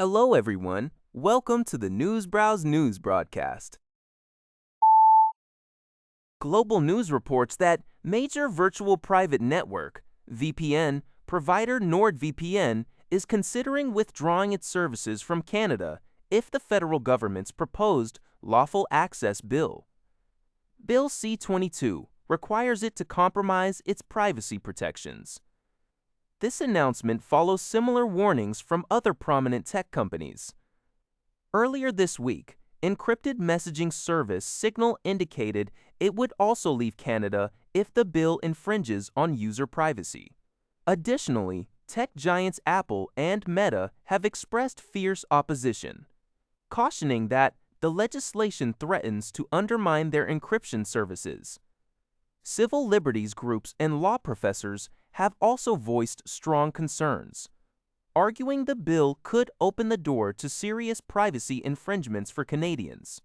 Hello, everyone. Welcome to the NewsBrowse News broadcast. Global news reports that major virtual private network, VPN, provider NordVPN is considering withdrawing its services from Canada if the federal government's proposed Lawful Access Bill. Bill C-22 requires it to compromise its privacy protections. This announcement follows similar warnings from other prominent tech companies. Earlier this week, encrypted messaging service Signal indicated it would also leave Canada if the bill infringes on user privacy. Additionally, tech giants Apple and Meta have expressed fierce opposition, cautioning that the legislation threatens to undermine their encryption services. Civil liberties groups and law professors have also voiced strong concerns, arguing the bill could open the door to serious privacy infringements for Canadians.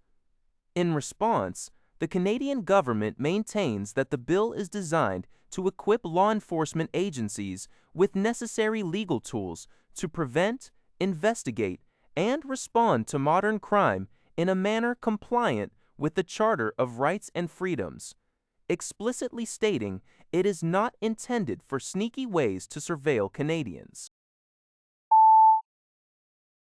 In response, the Canadian government maintains that the bill is designed to equip law enforcement agencies with necessary legal tools to prevent, investigate, and respond to modern crime in a manner compliant with the Charter of Rights and Freedoms, explicitly stating it is not intended for sneaky ways to surveil Canadians.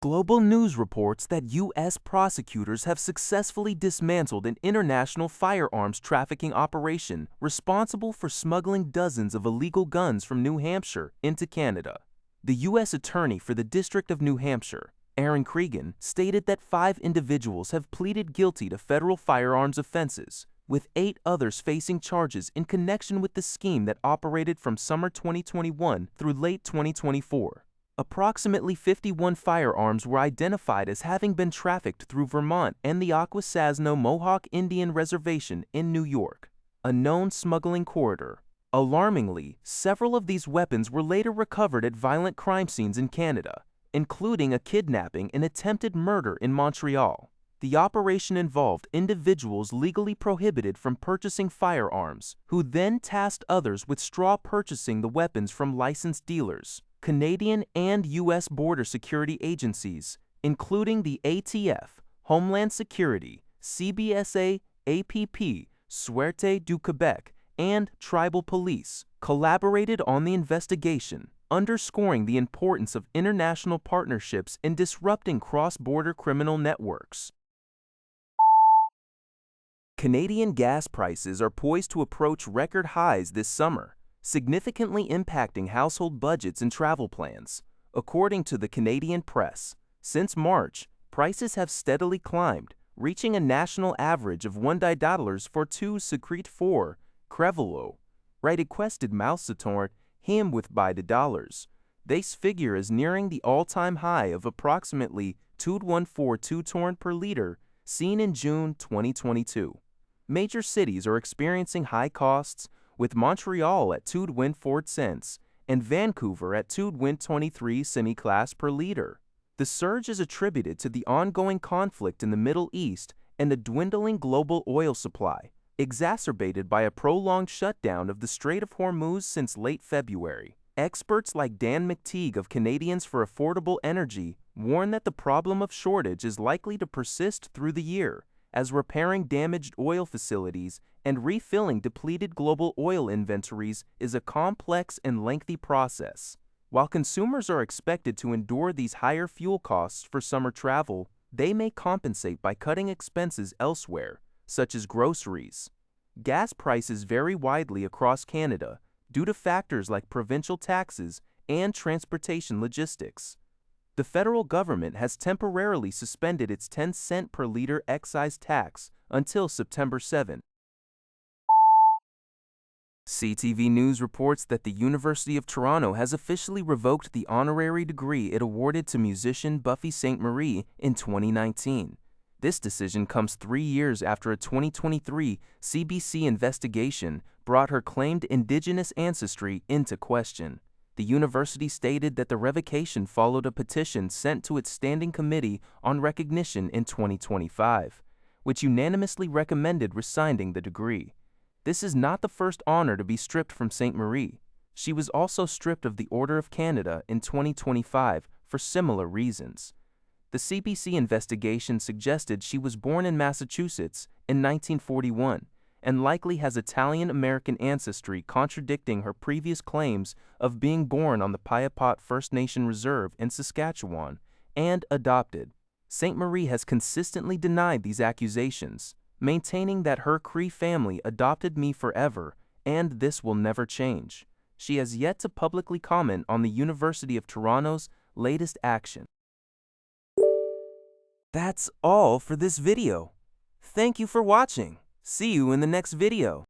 Global news reports that U.S. prosecutors have successfully dismantled an international firearms trafficking operation responsible for smuggling dozens of illegal guns from New Hampshire into Canada. The U.S. Attorney for the District of New Hampshire, Aaron Cregan, stated that 5 individuals have pleaded guilty to federal firearms offenses, with 8 others facing charges in connection with the scheme that operated from summer 2021 through late 2024. Approximately 51 firearms were identified as having been trafficked through Vermont and the Akwesasno Mohawk Indian Reservation in New York, a known smuggling corridor. Alarmingly, several of these weapons were later recovered at violent crime scenes in Canada, including a kidnapping and attempted murder in Montreal. The operation involved individuals legally prohibited from purchasing firearms, who then tasked others with straw purchasing the weapons from licensed dealers. Canadian and U.S. border security agencies, including the ATF, Homeland Security, CBSA, APP, Sûreté du Québec, and tribal police, collaborated on the investigation, underscoring the importance of international partnerships in disrupting cross-border criminal networks. Canadian gas prices are poised to approach record highs this summer, significantly impacting household budgets and travel plans. According to the Canadian press, since March, prices have steadily climbed, reaching a national average of $1 for 2 secrete 4 Crevelo, right requested Malsatorn, him with by the dollars. This figure is nearing the all-time high of approximately 2.14 torn per liter seen in June 2022. Major cities are experiencing high costs, with Montreal at 2.04 cents and Vancouver at 2.23 semi-class per liter. The surge is attributed to the ongoing conflict in the Middle East and a dwindling global oil supply, exacerbated by a prolonged shutdown of the Strait of Hormuz since late February. Experts like Dan McTeague of Canadians for Affordable Energy warn that the problem of shortage is likely to persist through the year, as repairing damaged oil facilities and refilling depleted global oil inventories is a complex and lengthy process. While consumers are expected to endure these higher fuel costs for summer travel, they may compensate by cutting expenses elsewhere, such as groceries. Gas prices vary widely across Canada due to factors like provincial taxes and transportation logistics. The federal government has temporarily suspended its 10-cent per liter excise tax until September 7. CTV News reports that the University of Toronto has officially revoked the honorary degree it awarded to musician Buffy Sainte-Marie in 2019. This decision comes 3 years after a 2023 CBC investigation brought her claimed Indigenous ancestry into question. The university stated that the revocation followed a petition sent to its Standing Committee on Recognition in 2025, which unanimously recommended rescinding the degree. This is not the first honor to be stripped from Sainte-Marie. She was also stripped of the Order of Canada in 2025 for similar reasons. The CBC investigation suggested she was born in Massachusetts in 1941 and likely has Italian-American ancestry, contradicting her previous claims of being born on the Piapot First Nation Reserve in Saskatchewan and adopted. Sainte-Marie has consistently denied these accusations, maintaining that her Cree family adopted me forever and this will never change. She has yet to publicly comment on the University of Toronto's latest action. That's all for this video. Thank you for watching. See you in the next video.